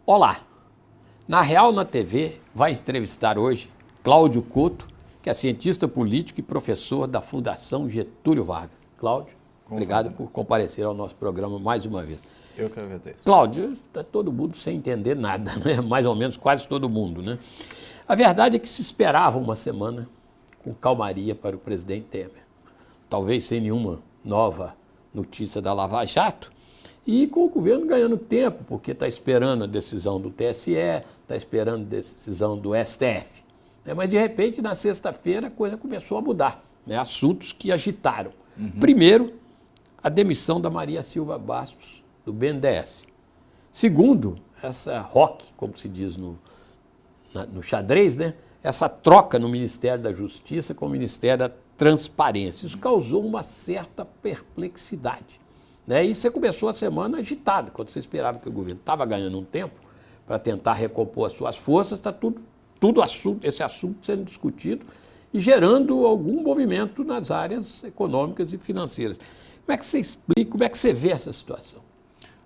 Olá, na Real na TV vai entrevistar hoje Cláudio Couto, que é cientista político e professor da Fundação Getúlio Vargas. Cláudio, obrigado por comparecer ao nosso programa mais uma vez. Eu que agradeço. Cláudio, está todo mundo sem entender nada, né? Mais ou menos quase todo mundo, né? A verdade é que se esperava uma semana com calmaria para o presidente Temer, talvez sem nenhuma nova notícia da Lava Jato, e com o governo ganhando tempo, porque está esperando a decisão do TSE, está esperando a decisão do STF. Mas, de repente, na sexta-feira, a coisa começou a mudar, né? Assuntos que agitaram. Primeiro, a demissão da Maria Silva Bastos, do BNDES. Segundo, essa ROC, como se diz no xadrez, né? Essa troca no Ministério da Justiça com o Ministério da Transparência. Isso causou uma certa perplexidade, né? E você começou a semana agitado, quando você esperava que o governo estava ganhando um tempo para tentar recompor as suas forças, está esse assunto sendo discutido e gerando algum movimento nas áreas econômicas e financeiras. Como é que você explica, como é que você vê essa situação?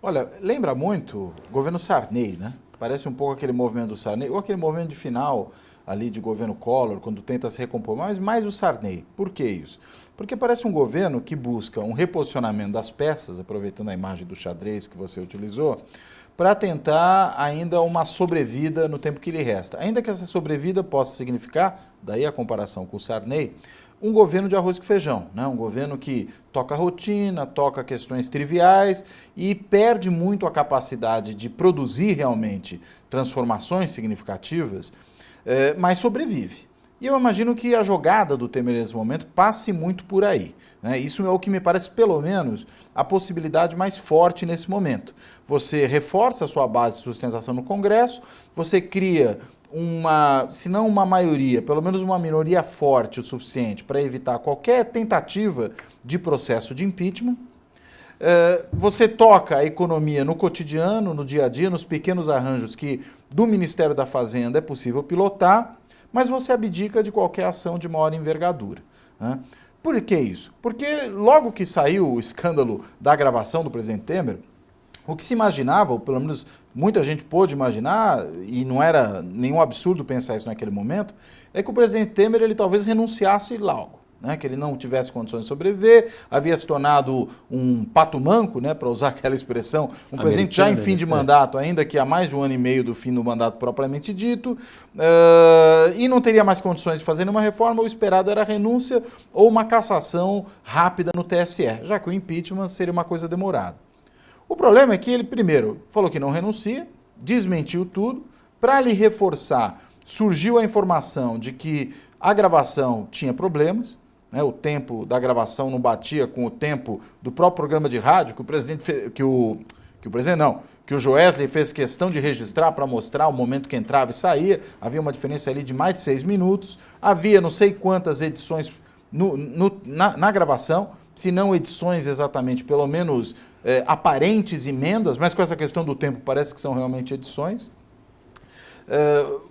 Olha, lembra muito o governo Sarney, né? Parece um pouco aquele movimento do Sarney, ou aquele movimento de final ali de governo Collor, quando tenta se recompor, mas mais o Sarney. Por que isso? Porque parece um governo que busca um reposicionamento das peças, aproveitando a imagem do xadrez que você utilizou, para tentar ainda uma sobrevida no tempo que lhe resta. Ainda que essa sobrevida possa significar, daí a comparação com o Sarney, um governo de arroz com feijão, né? Um governo que toca rotina, toca questões triviais e perde muito a capacidade de produzir realmente transformações significativas, mas sobrevive. E eu imagino que a jogada do Temer nesse momento passe muito por aí, né? Isso é o que me parece, pelo menos, a possibilidade mais forte nesse momento. Você reforça a sua base de sustentação no Congresso, você cria se não uma maioria, pelo menos uma minoria forte o suficiente para evitar qualquer tentativa de processo de impeachment. Você toca a economia no cotidiano, no dia a dia, nos pequenos arranjos que do Ministério da Fazenda é possível pilotar, mas você abdica de qualquer ação de maior envergadura, né? Por que isso? Porque logo que saiu o escândalo da gravação do presidente Temer, o que se imaginava, ou pelo menos muita gente pôde imaginar, e não era nenhum absurdo pensar isso naquele momento, é que o presidente Temer ele talvez renunciasse logo, né? Que ele não tivesse condições de sobreviver, havia se tornado um pato manco, né? Para usar aquela expressão, um presidente já em fim de mandato, ainda que há mais de um ano e meio do fim do mandato propriamente dito, e não teria mais condições de fazer nenhuma reforma. O esperado era a renúncia ou uma cassação rápida no TSE, já que o impeachment seria uma coisa demorada. O problema é que ele, primeiro, falou que não renuncia, desmentiu tudo. Para lhe reforçar, surgiu a informação de que a gravação tinha problemas, né? O tempo da gravação não batia com o tempo do próprio programa de rádio que o presidente que o Joesley fez questão de registrar para mostrar o momento que entrava e saía. Havia uma diferença ali de mais de 6 minutos. Havia não sei quantas edições na gravação, se não edições exatamente, pelo menos aparentes emendas, mas com essa questão do tempo parece que são realmente edições.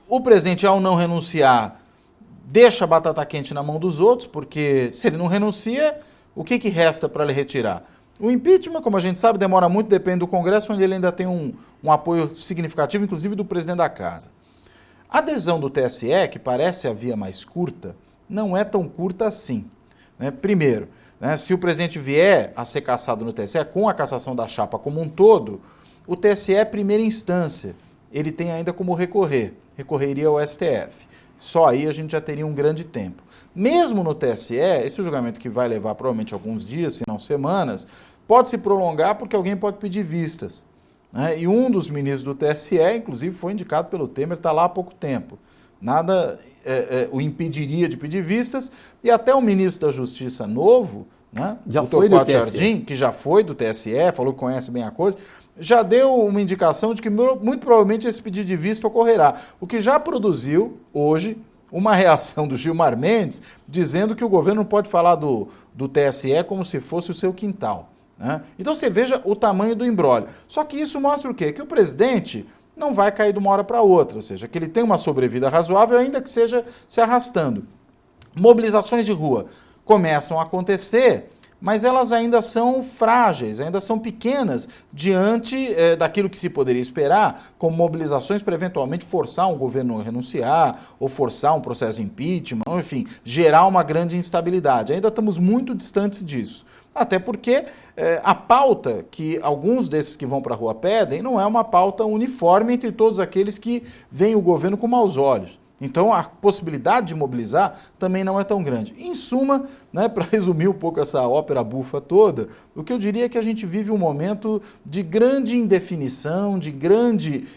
O presidente, ao não renunciar, deixa a batata quente na mão dos outros, porque se ele não renuncia, o que resta para ele retirar? O impeachment, como a gente sabe, demora muito, depende do Congresso, onde ele ainda tem um apoio significativo, inclusive do presidente da Casa. A adesão do TSE, que parece a via mais curta, não é tão curta assim, né? Primeiro, né, se o presidente vier a ser cassado no TSE, com a cassação da chapa como um todo, o TSE é primeira instância, ele tem ainda como recorreria ao STF. Só aí a gente já teria um grande tempo. Mesmo no TSE, esse julgamento que vai levar provavelmente alguns dias, se não semanas, pode se prolongar porque alguém pode pedir vistas, né? E um dos ministros do TSE, inclusive, foi indicado pelo Temer, está lá há pouco tempo. Nada o impediria de pedir vistas, e até o ministro da Justiça novo, né, já foi do TSE. Jardim, que já foi do TSE, falou que conhece bem a coisa, já deu uma indicação de que muito provavelmente esse pedido de vista ocorrerá, o que já produziu hoje uma reação do Gilmar Mendes dizendo que o governo não pode falar do TSE como se fosse o seu quintal, né? Então você veja o tamanho do imbróglio. Só que isso mostra o quê? Que o presidente não vai cair de uma hora para outra, ou seja, que ele tem uma sobrevida razoável, ainda que seja se arrastando. Mobilizações de rua começam a acontecer, mas elas ainda são frágeis, ainda são pequenas diante daquilo que se poderia esperar, como mobilizações para eventualmente forçar um governo a renunciar, ou forçar um processo de impeachment, ou, enfim, gerar uma grande instabilidade. Ainda estamos muito distantes disso. Até porque a pauta que alguns desses que vão para a rua pedem não é uma pauta uniforme entre todos aqueles que veem o governo com maus olhos. Então, a possibilidade de mobilizar também não é tão grande. Em suma, né, para resumir um pouco essa ópera bufa toda, o que eu diria é que a gente vive um momento de grande indefinição, de grande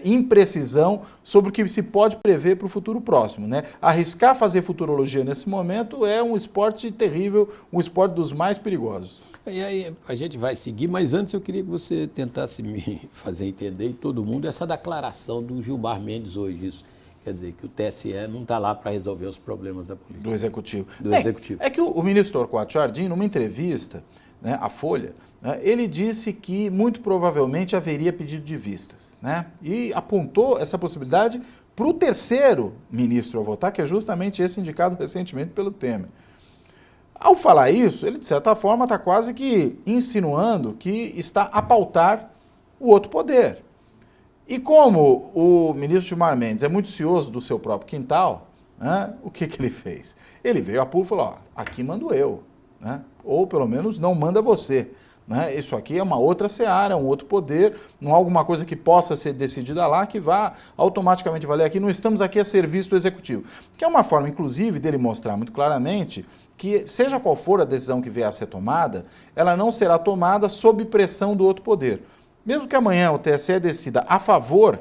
imprecisão sobre o que se pode prever para o futuro próximo, né? Arriscar fazer futurologia nesse momento é um esporte terrível, um esporte dos mais perigosos. E aí a gente vai seguir, mas antes eu queria que você tentasse me fazer entender, e todo mundo, essa declaração do Gilmar Mendes hoje, isso. Quer dizer, que o TSE não está lá para resolver os problemas da política. Do Executivo. Executivo. É que o ministro Torquato Jardim, numa entrevista, né, à Folha, né, ele disse que muito provavelmente haveria pedido de vistas, né? E apontou essa possibilidade para o terceiro ministro a votar, que é justamente esse indicado recentemente pelo Temer. Ao falar isso, ele, de certa forma, está quase que insinuando que está a pautar o outro poder. E como o ministro Gilmar Mendes é muito cioso do seu próprio quintal, né, o que ele fez? Ele veio a público e falou, ó, aqui mando eu, né? Ou pelo menos não manda você. Né? Isso aqui é uma outra seara, um outro poder, não há alguma coisa que possa ser decidida lá que vá automaticamente valer aqui, não estamos aqui a serviço do Executivo. Que é uma forma, inclusive, dele mostrar muito claramente que, seja qual for a decisão que vier a ser tomada, ela não será tomada sob pressão do outro poder. Mesmo que amanhã o TSE decida a favor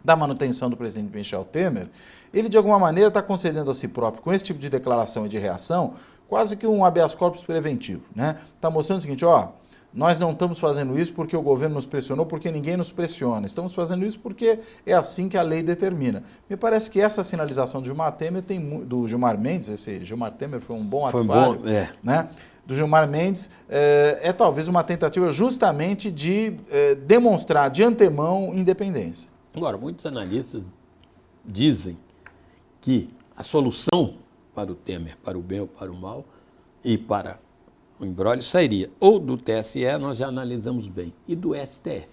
da manutenção do presidente Michel Temer, ele de alguma maneira está concedendo a si próprio, com esse tipo de declaração e de reação, quase que um habeas corpus preventivo, né? Está mostrando o seguinte, ó, nós não estamos fazendo isso porque o governo nos pressionou, porque ninguém nos pressiona. Estamos fazendo isso porque é assim que a lei determina. Me parece que essa sinalização do Gilmar Temer do Gilmar Mendes, esse Gilmar Temer foi um bom ato, né? Do Gilmar Mendes, é talvez uma tentativa justamente de demonstrar de antemão independência. Agora, muitos analistas dizem que a solução para o Temer, para o bem ou para o mal, e para o imbróglio, sairia ou do TSE, nós já analisamos bem, e do STF,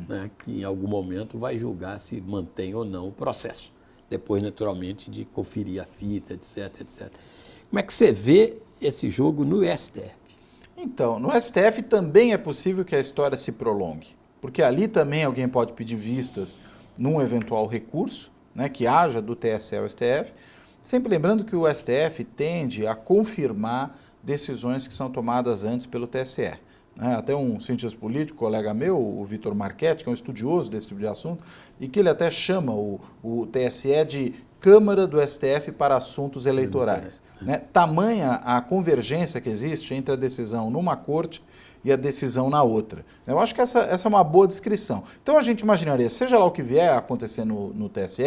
né, que em algum momento vai julgar se mantém ou não o processo. Depois, naturalmente, de conferir a fita, etc, etc. Como é que você vê esse jogo no STF? Então, no STF também é possível que a história se prolongue, porque ali também alguém pode pedir vistas num eventual recurso, né, que haja do TSE ao STF, sempre lembrando que o STF tende a confirmar decisões que são tomadas antes pelo TSE. Né? Até um cientista político, colega meu, o Vitor Marchetti, que é um estudioso desse tipo de assunto, e que ele até chama o TSE de Câmara do STF para assuntos eleitorais. Né? Tamanha a convergência que existe entre a decisão numa corte e a decisão na outra. Eu acho que essa é uma boa descrição. Então a gente imaginaria, seja lá o que vier a acontecer no TSE,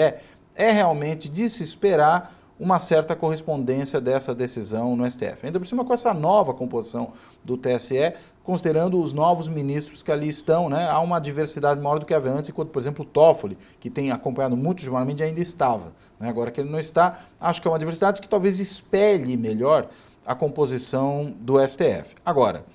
é realmente de se esperar uma certa correspondência dessa decisão no STF. Ainda por cima com essa nova composição do TSE, considerando os novos ministros que ali estão, né, há uma diversidade maior do que havia antes, enquanto, por exemplo, o Toffoli, que tem acompanhado muito o Gilmar Mendes, ainda estava. Né? Agora que ele não está, acho que é uma diversidade que talvez espelhe melhor a composição do STF. Agora,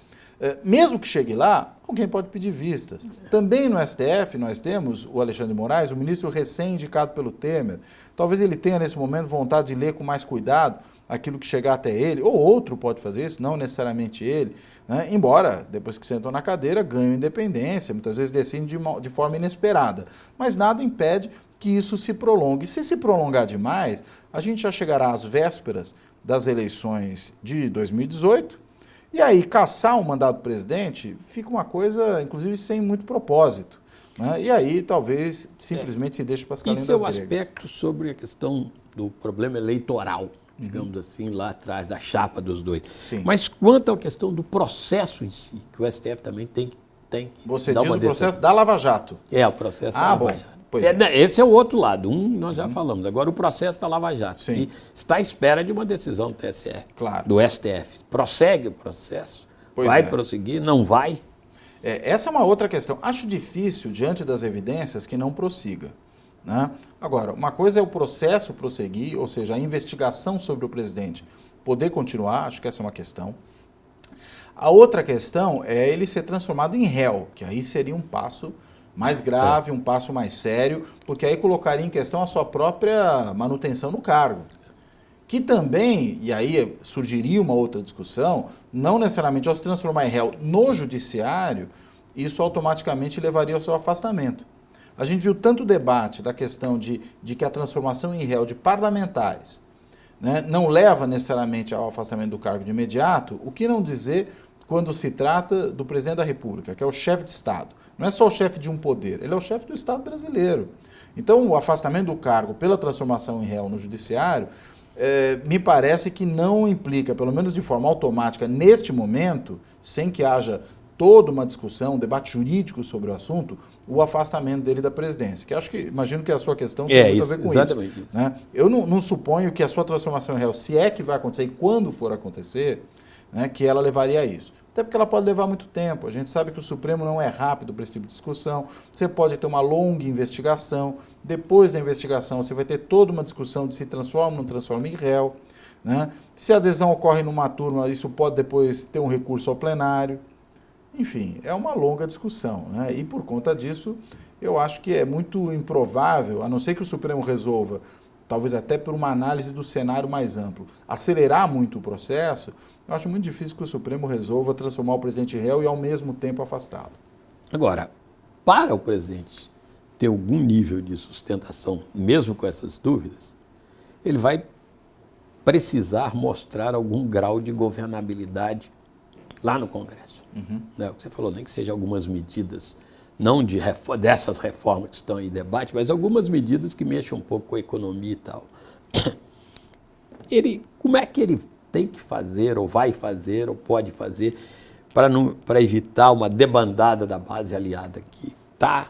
mesmo que chegue lá, alguém pode pedir vistas. Também no STF nós temos o Alexandre de Moraes, o ministro recém-indicado pelo Temer. Talvez ele tenha nesse momento vontade de ler com mais cuidado aquilo que chegar até ele, ou outro pode fazer isso, não necessariamente ele, né? Embora, depois que sentou na cadeira, ganhe independência, muitas vezes decide de forma inesperada. Mas nada impede que isso se prolongue. Se se prolongar demais, a gente já chegará às vésperas das eleições de 2018, e aí, caçar um mandato do presidente fica uma coisa, inclusive, sem muito propósito. Né? E aí, talvez, simplesmente se deixe para as calendas gregas. Esse é o aspecto sobre a questão do problema eleitoral, digamos assim, lá atrás, da chapa dos dois. Sim. Mas quanto à questão do processo em si, que o STF também tem que Você dar diz uma o processo da Lava Jato. É, o processo da Lava Jato. Esse é o outro lado, nós já falamos. Agora o processo da Lava Jato, que está à espera de uma decisão do TSE, do STF. Prossegue o processo, vai prosseguir, não vai? Essa é uma outra questão. Acho difícil, diante das evidências, que não prossiga. Né? Agora, uma coisa é o processo prosseguir, ou seja, a investigação sobre o presidente poder continuar, acho que essa é uma questão. A outra questão é ele ser transformado em réu, que aí seria um passo mais grave, um passo mais sério, porque aí colocaria em questão a sua própria manutenção no cargo. Que também, e aí surgiria uma outra discussão, não necessariamente ao se transformar em réu no judiciário, isso automaticamente levaria ao seu afastamento. A gente viu tanto debate da questão de que a transformação em réu de parlamentares, né, não leva necessariamente ao afastamento do cargo de imediato, o que não dizer quando se trata do presidente da República, que é o chefe de Estado. Não é só o chefe de um poder, ele é o chefe do Estado brasileiro. Então, o afastamento do cargo pela transformação em réu no judiciário, me parece que não implica, pelo menos de forma automática, neste momento, sem que haja toda uma discussão, um debate jurídico sobre o assunto, o afastamento dele da presidência. Que imagino que a sua questão tem muito a ver com exatamente isso. Né? Eu não suponho que a sua transformação em réu, se é que vai acontecer e quando for acontecer, né, que ela levaria a isso. Até porque ela pode levar muito tempo. A gente sabe que o Supremo não é rápido para esse tipo de discussão. Você pode ter uma longa investigação. Depois da investigação, você vai ter toda uma discussão de se transforma ou não transforma em réu. Né? Se a adesão ocorre numa turma, isso pode depois ter um recurso ao plenário. Enfim, é uma longa discussão. Né? E por conta disso, eu acho que é muito improvável, a não ser que o Supremo resolva, talvez até por uma análise do cenário mais amplo, acelerar muito o processo. Eu acho muito difícil que o Supremo resolva transformar o presidente réu e, ao mesmo tempo, afastá-lo. Agora, para o presidente ter algum nível de sustentação, mesmo com essas dúvidas, ele vai precisar mostrar algum grau de governabilidade lá no Congresso. É o que você falou, nem que seja algumas medidas, não dessas reformas que estão em debate, mas algumas medidas que mexam um pouco com a economia e tal. Como é que ele tem que fazer, ou vai fazer, ou pode fazer, para evitar uma debandada da base aliada que está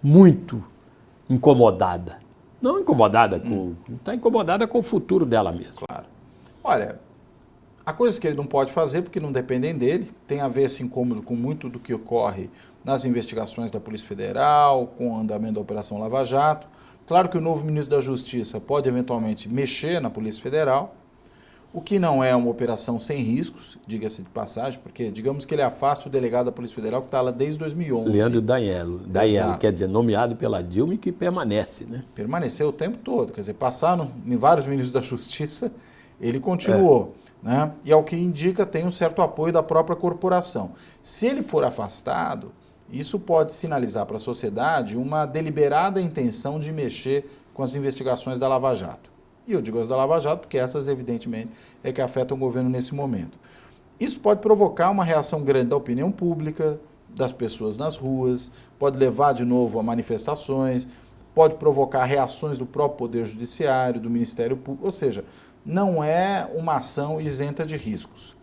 muito incomodada? Não incomodada está incomodada com o futuro dela mesma. Claro. Olha, há coisas que ele não pode fazer porque não dependem dele, tem a ver esse incômodo com muito do que ocorre nas investigações da Polícia Federal, com o andamento da Operação Lava Jato. Claro que o novo ministro da Justiça pode eventualmente mexer na Polícia Federal, o que não é uma operação sem riscos, diga-se de passagem, porque digamos que ele afaste o delegado da Polícia Federal que está lá desde 2011. Leandro Daiello, quer dizer, nomeado pela Dilma e que permanece, né? Permaneceu o tempo todo, quer dizer, passaram em vários ministros da Justiça, ele continuou. Né? E ao que indica, tem um certo apoio da própria corporação. Se ele for afastado, isso pode sinalizar para a sociedade uma deliberada intenção de mexer com as investigações da Lava Jato. E eu digo as da Lava Jato porque essas, evidentemente, é que afetam o governo nesse momento. Isso pode provocar uma reação grande da opinião pública, das pessoas nas ruas, pode levar de novo a manifestações, pode provocar reações do próprio Poder Judiciário, do Ministério Público, ou seja, não é uma ação isenta de riscos.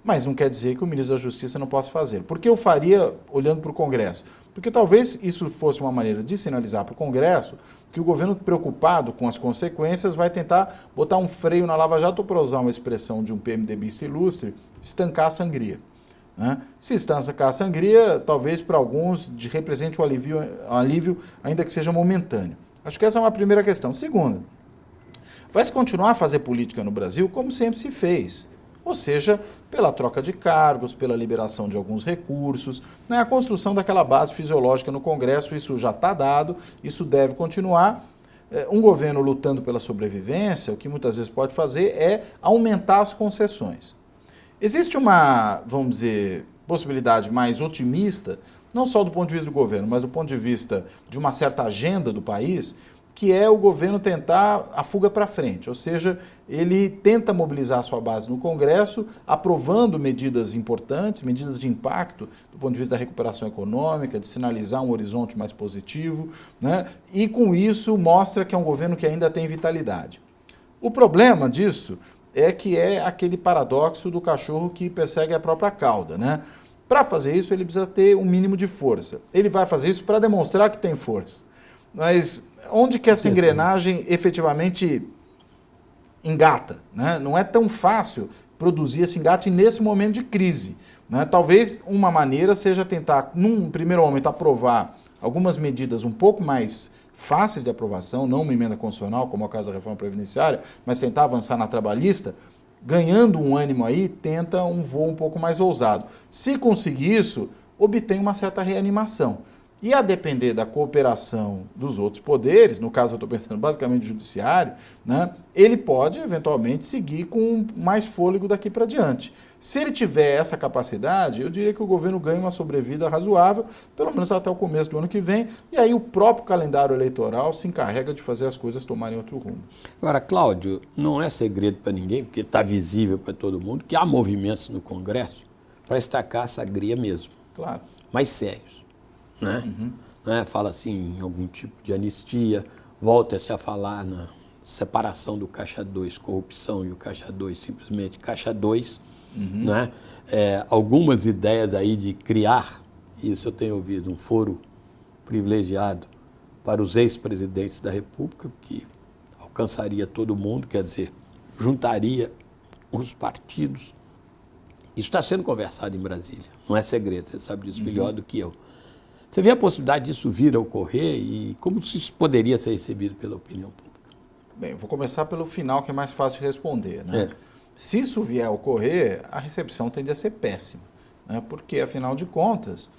Mas não quer dizer que o ministro da Justiça não possa fazer. Por que eu faria olhando para o Congresso? Porque talvez isso fosse uma maneira de sinalizar para o Congresso que o governo, preocupado com as consequências, vai tentar botar um freio na Lava Jato, para usar uma expressão de um PMDBista ilustre, estancar a sangria. Né? Se estancar a sangria, talvez para alguns represente um alívio, ainda que seja momentâneo. Acho que essa é uma primeira questão. Segunda, vai se continuar a fazer política no Brasil como sempre se fez. Ou seja, pela troca de cargos, pela liberação de alguns recursos, né? A construção daquela base fisiológica no Congresso, isso já está dado, isso deve continuar. Um governo lutando pela sobrevivência, o que muitas vezes pode fazer é aumentar as concessões. Existe uma, vamos dizer, possibilidade mais otimista, não só do ponto de vista do governo, mas do ponto de vista de uma certa agenda do país, que é o governo tentar a fuga para frente, ou seja, ele tenta mobilizar a sua base no Congresso, aprovando medidas importantes, medidas de impacto do ponto de vista da recuperação econômica, de sinalizar um horizonte mais positivo, né? E com isso mostra que é um governo que ainda tem vitalidade. O problema disso é que é aquele paradoxo do cachorro que persegue a própria cauda, né? Para fazer isso, ele precisa ter um mínimo de força. Ele vai fazer isso para demonstrar que tem força. Mas onde que essa engrenagem efetivamente engata? Né? Não é tão fácil produzir esse engate nesse momento de crise. Né? Talvez uma maneira seja tentar, num primeiro momento, aprovar algumas medidas um pouco mais fáceis de aprovação, não uma emenda constitucional, como é o caso da reforma previdenciária, mas tentar avançar na trabalhista, ganhando um ânimo aí, tenta um voo um pouco mais ousado. Se conseguir isso, obtém uma certa reanimação. E a depender da cooperação dos outros poderes, no caso eu estou pensando basicamente no judiciário, né, ele pode eventualmente seguir com mais fôlego daqui para diante. Se ele tiver essa capacidade, eu diria que o governo ganha uma sobrevida razoável, pelo menos até o começo do ano que vem, e aí o próprio calendário eleitoral se encarrega de fazer as coisas tomarem outro rumo. Agora, Cláudio, não é segredo para ninguém, porque está visível para todo mundo, que há movimentos no Congresso para estacar essa gria mesmo. Claro. Mais sérios. Né? Né? Fala assim em algum tipo de anistia, volta-se a falar na separação do Caixa 2, corrupção, e o Caixa 2 simplesmente Caixa 2. Né? Algumas ideias aí de criar, isso eu tenho ouvido, um foro privilegiado para os ex-presidentes da República, que alcançaria todo mundo, quer dizer, juntaria os partidos. Isso está sendo conversado em Brasília, não é segredo, você sabe disso melhor do que eu. Você vê a possibilidade disso vir a ocorrer e como isso poderia ser recebido pela opinião pública? Bem, vou começar pelo final, que é mais fácil de responder. Né? Se isso vier a ocorrer, a recepção tende a ser péssima, né? Porque, afinal de contas,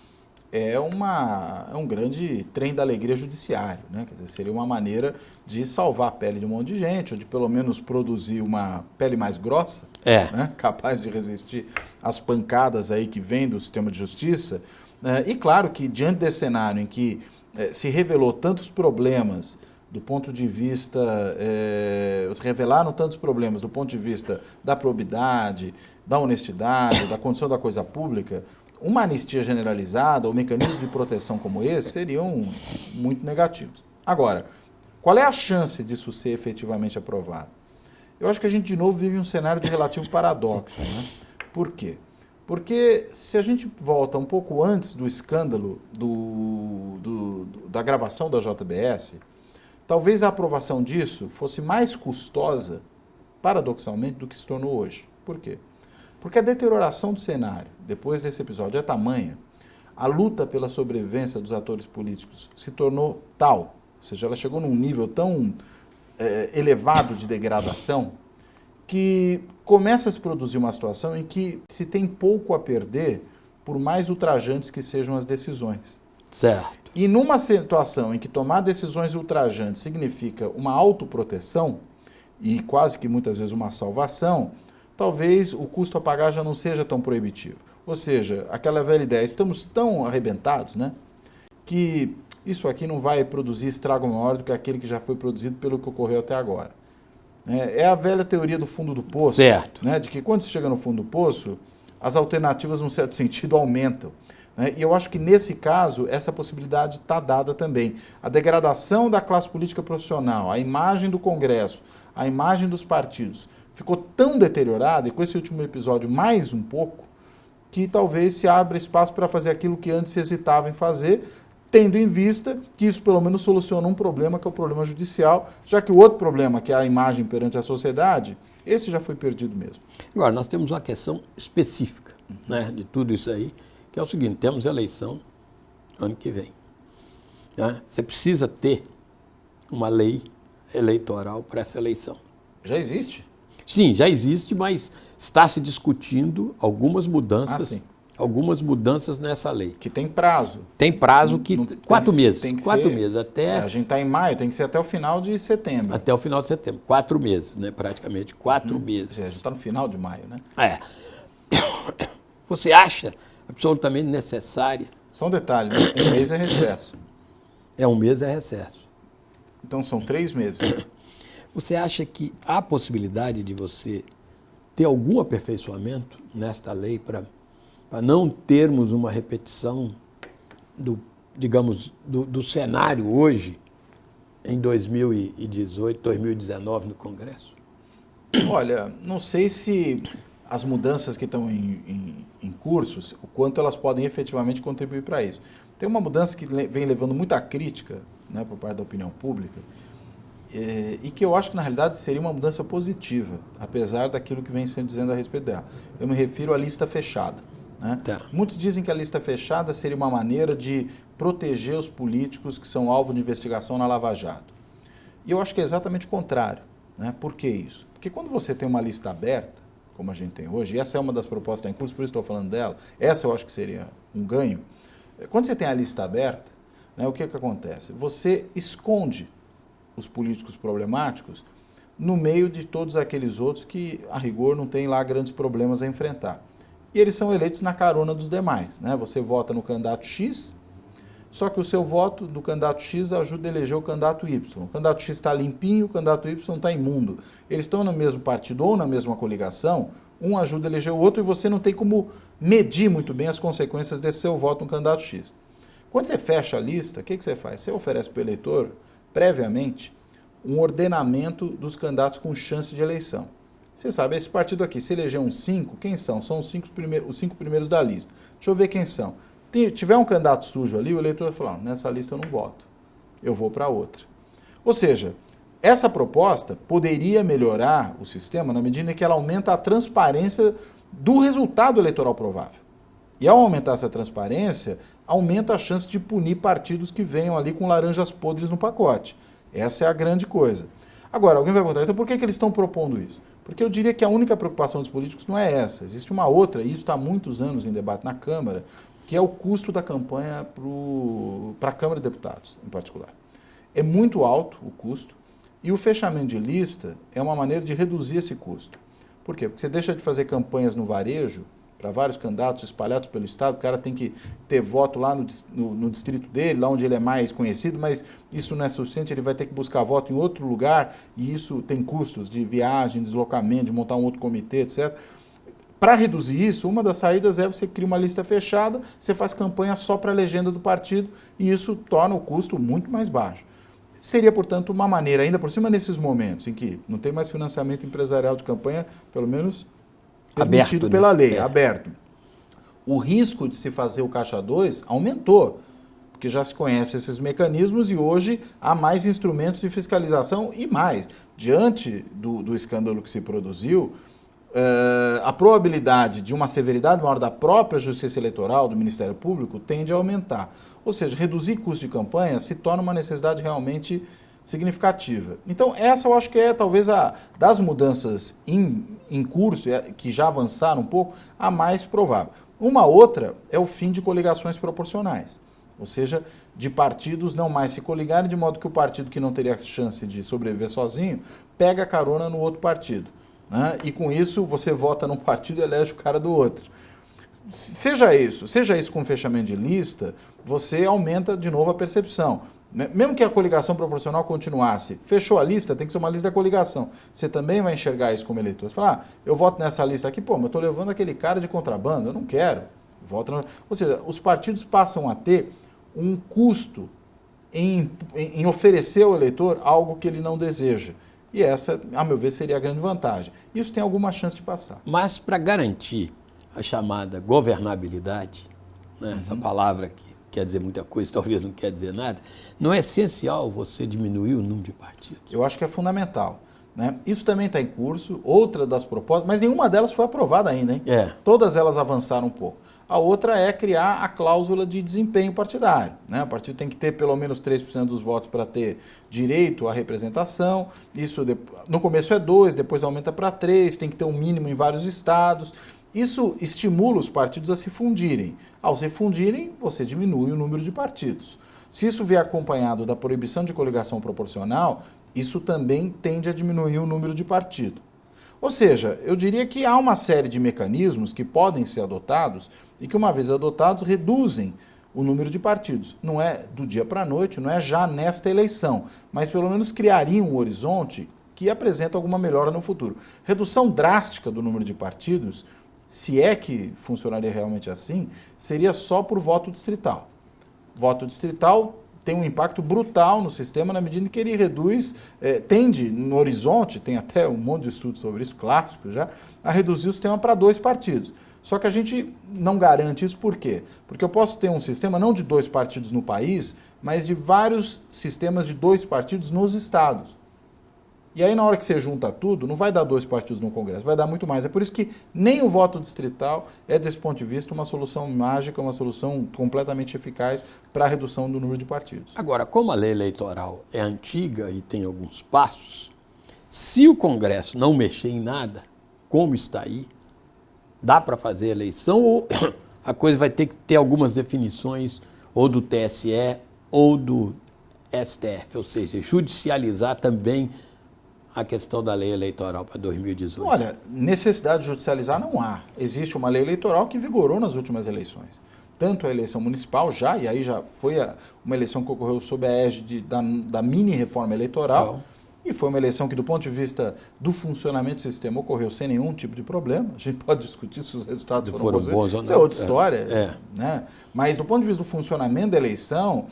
é um grande trem da alegria judiciário. Né? Quer dizer, seria uma maneira de salvar a pele de um monte de gente, ou de pelo menos produzir uma pele mais grossa, né? Capaz de resistir às pancadas aí que vêm do sistema de justiça. E claro que, diante desse cenário em que se revelou tantos problemas do ponto de vista, se revelaram tantos problemas do ponto de vista da probidade, da honestidade, da condição da coisa pública, uma anistia generalizada ou mecanismos de proteção como esse seriam muito negativos. Agora, qual é a chance disso ser efetivamente aprovado? Eu acho que a gente, de novo, vive um cenário de relativo paradoxo. Né? Por quê? Porque se a gente volta um pouco antes do escândalo da gravação da JBS, talvez a aprovação disso fosse mais custosa, paradoxalmente, do que se tornou hoje. Por quê? Porque a deterioração do cenário, depois desse episódio, é tamanha, a luta pela sobrevivência dos atores políticos se tornou tal, ou seja, ela chegou num nível tão elevado de degradação, que começa a se produzir uma situação em que se tem pouco a perder, por mais ultrajantes que sejam as decisões. Certo. E numa situação em que tomar decisões ultrajantes significa uma autoproteção, e quase que muitas vezes uma salvação, talvez o custo a pagar já não seja tão proibitivo. Ou seja, aquela velha ideia, estamos tão arrebentados, né, que isso aqui não vai produzir estrago maior do que aquele que já foi produzido pelo que ocorreu até agora. É a velha teoria do fundo do poço. Certo. Né, de que quando você chega no fundo do poço, as alternativas, num certo sentido, aumentam. Né? E eu acho que, nesse caso, essa possibilidade está dada também. A degradação da classe política profissional, a imagem do Congresso, a imagem dos partidos, ficou tão deteriorada, e com esse último episódio mais um pouco, que talvez se abra espaço para fazer aquilo que antes se hesitava em fazer, tendo em vista que isso pelo menos soluciona um problema, que é o problema judicial, já que o outro problema, que é a imagem perante a sociedade, esse já foi perdido mesmo. Agora, nós temos uma questão específica, né, de tudo isso aí, que é o seguinte: temos eleição ano que vem. Né? Você precisa ter uma lei eleitoral para essa eleição. Já existe? Sim, já existe, mas está se discutindo algumas mudanças. Algumas mudanças nessa lei. Que tem prazo. Tem prazo que... 4 meses. Tem que 4 ser, meses. Até, a gente está em maio, tem que ser até o final de setembro. Até o final de setembro. 4 meses, né? Praticamente 4 meses. Já está no final de maio, né? Você acha absolutamente necessária? Só um detalhe, né? Um mês é recesso. Um mês é recesso. Então são 3 meses. Você acha que há possibilidade de você ter algum aperfeiçoamento nesta lei para não termos uma repetição do cenário hoje, em 2018, 2019, no Congresso? Olha, não sei se as mudanças que estão em cursos, o quanto elas podem efetivamente contribuir para isso. Tem uma mudança que vem levando muita crítica, né, por parte da opinião pública, e que eu acho que, na realidade, seria uma mudança positiva, apesar daquilo que vem sendo dizendo a respeito dela. Eu me refiro à lista fechada. Né? Tá. Muitos dizem que a lista fechada seria uma maneira de proteger os políticos que são alvo de investigação na Lava Jato. E eu acho que é exatamente o contrário. Né? Por que isso? Porque quando você tem uma lista aberta, como a gente tem hoje, e essa é uma das propostas que está em curso, por isso estou falando dela, essa eu acho que seria um ganho. Quando você tem a lista aberta, né, o que acontece? Você esconde os políticos problemáticos no meio de todos aqueles outros que, a rigor, não tem lá grandes problemas a enfrentar. E eles são eleitos na carona dos demais, né? Você vota no candidato X, só que o seu voto do candidato X ajuda a eleger o candidato Y. O candidato X está limpinho, o candidato Y está imundo. Eles estão no mesmo partido ou na mesma coligação, um ajuda a eleger o outro e você não tem como medir muito bem as consequências desse seu voto no candidato X. Quando você fecha a lista, o que você faz? Você oferece para o eleitor, previamente, um ordenamento dos candidatos com chance de eleição. Você sabe, esse partido aqui, se eleger uns 5, quem são? São os 5 primeiros da lista. Deixa eu ver quem são. Tiver um candidato sujo ali, o eleitor vai falar, nessa lista eu não voto, eu vou para outra. Ou seja, essa proposta poderia melhorar o sistema na medida em que ela aumenta a transparência do resultado eleitoral provável. E ao aumentar essa transparência, aumenta a chance de punir partidos que venham ali com laranjas podres no pacote. Essa é a grande coisa. Agora, alguém vai perguntar, então por que eles estão propondo isso? Porque eu diria que a única preocupação dos políticos não é essa. Existe uma outra, e isso está há muitos anos em debate na Câmara, que é o custo da campanha para a Câmara de Deputados, em particular. É muito alto o custo, e o fechamento de lista é uma maneira de reduzir esse custo. Por quê? Porque você deixa de fazer campanhas no varejo, para vários candidatos espalhados pelo Estado, o cara tem que ter voto lá no distrito dele, lá onde ele é mais conhecido, mas isso não é suficiente, ele vai ter que buscar voto em outro lugar, e isso tem custos de viagem, deslocamento, de montar um outro comitê, etc. Para reduzir isso, uma das saídas é você criar uma lista fechada, você faz campanha só para a legenda do partido, e isso torna o custo muito mais baixo. Seria, portanto, uma maneira, ainda por cima nesses momentos em que não tem mais financiamento empresarial de campanha, pelo menos permitido aberto, pela lei, aberto. O risco de se fazer o caixa 2 aumentou, porque já se conhece esses mecanismos e hoje há mais instrumentos de fiscalização e mais. Diante do escândalo que se produziu, a probabilidade de uma severidade maior da própria Justiça Eleitoral, do Ministério Público, tende a aumentar. Ou seja, reduzir custo de campanha se torna uma necessidade realmente significativa. Então, essa eu acho que é talvez das mudanças em curso, que já avançaram um pouco, a mais provável. Uma outra é o fim de coligações proporcionais, ou seja, de partidos não mais se coligarem, de modo que o partido que não teria chance de sobreviver sozinho, pega carona no outro partido. Né? E com isso, você vota num partido e elege o cara do outro. Seja isso com fechamento de lista, você aumenta de novo a percepção. Mesmo que a coligação proporcional continuasse, fechou a lista, tem que ser uma lista da coligação. Você também vai enxergar isso como eleitor. Você fala, eu voto nessa lista aqui, mas eu estou levando aquele cara de contrabando, eu não quero. Ou seja, os partidos passam a ter um custo em oferecer ao eleitor algo que ele não deseja. E essa, a meu ver, seria a grande vantagem. Isso tem alguma chance de passar. Mas para garantir a chamada governabilidade, né, essa palavra que quer dizer muita coisa, talvez não quer dizer nada, não é essencial você diminuir o número de partidos? Eu acho que é fundamental. Né? Isso também está em curso, outra das propostas, mas nenhuma delas foi aprovada ainda, hein? Todas elas avançaram um pouco. A outra é criar a cláusula de desempenho partidário. Né? O partido tem que ter pelo menos 3% dos votos para ter direito à representação. Isso no começo é 2%, depois aumenta para 3%, tem que ter um mínimo em vários estados. Isso estimula os partidos a se fundirem. Ao se fundirem, você diminui o número de partidos. Se isso vier acompanhado da proibição de coligação proporcional, isso também tende a diminuir o número de partidos. Ou seja, eu diria que há uma série de mecanismos que podem ser adotados e que, uma vez adotados, reduzem o número de partidos. Não é do dia para a noite, não é já nesta eleição, mas pelo menos criariam um horizonte que apresenta alguma melhora no futuro. Redução drástica do número de partidos, se é que funcionaria realmente assim, seria só por voto distrital. Voto distrital tem um impacto brutal no sistema na medida em que ele reduz, tende no horizonte, tem até um monte de estudos sobre isso, clássico já, a reduzir o sistema para 2 partidos. Só que a gente não garante isso por quê? Porque eu posso ter um sistema não de 2 partidos no país, mas de vários sistemas de 2 partidos nos estados. E aí, na hora que você junta tudo, não vai dar 2 partidos no Congresso, vai dar muito mais. É por isso que nem o voto distrital é, desse ponto de vista, uma solução mágica, uma solução completamente eficaz para a redução do número de partidos. Agora, como a lei eleitoral é antiga e tem alguns passos, se o Congresso não mexer em nada, como está aí, dá para fazer a eleição ou a coisa vai ter que ter algumas definições ou do TSE ou do STF, ou seja, judicializar também a questão da lei eleitoral para 2018? Olha, necessidade de judicializar não há. Existe uma lei eleitoral que vigorou nas últimas eleições. Tanto a eleição municipal e aí já foi uma eleição que ocorreu sob a égide da mini-reforma eleitoral, e foi uma eleição que, do ponto de vista do funcionamento do sistema, ocorreu sem nenhum tipo de problema. A gente pode discutir se os resultados foram bons ou não. Isso é outra história. Né? Mas, do ponto de vista do funcionamento da eleição,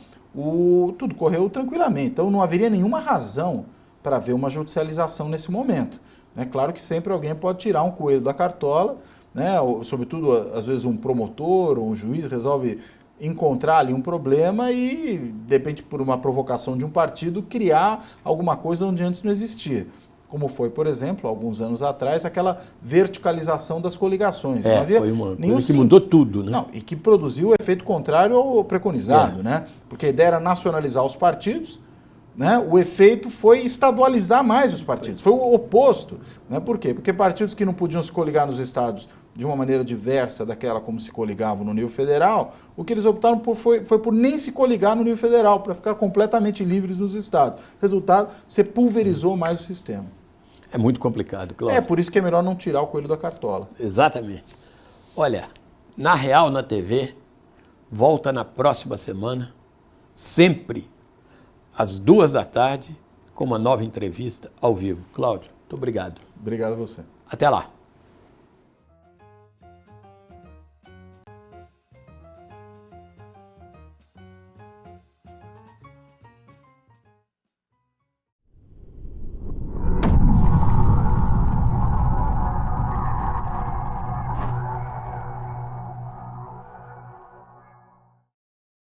tudo correu tranquilamente. Então, não haveria nenhuma razão para haver uma judicialização nesse momento. É claro que sempre alguém pode tirar um coelho da cartola, né? Ou, sobretudo, às vezes, um promotor ou um juiz resolve encontrar ali um problema e, de repente, por uma provocação de um partido, criar alguma coisa onde antes não existia. Como foi, por exemplo, alguns anos atrás, aquela verticalização das coligações. Não havia foi uma coisa que mudou tudo, né? Não, e que produziu o efeito contrário ao preconizado, né? Porque a ideia era nacionalizar os partidos, né? O efeito foi estadualizar mais os partidos. Foi o oposto. Né? Por quê? Porque partidos que não podiam se coligar nos estados de uma maneira diversa daquela como se coligavam no nível federal, o que eles optaram por foi por nem se coligar no nível federal, para ficar completamente livres nos estados. Resultado, você pulverizou mais o sistema. É muito complicado, Cláudio. É por isso que é melhor não tirar o coelho da cartola. Exatamente. Olha, Na Real, na TV, volta na próxima semana, sempre às 14h, com uma nova entrevista ao vivo. Cláudio, muito obrigado. Obrigado a você. Até lá.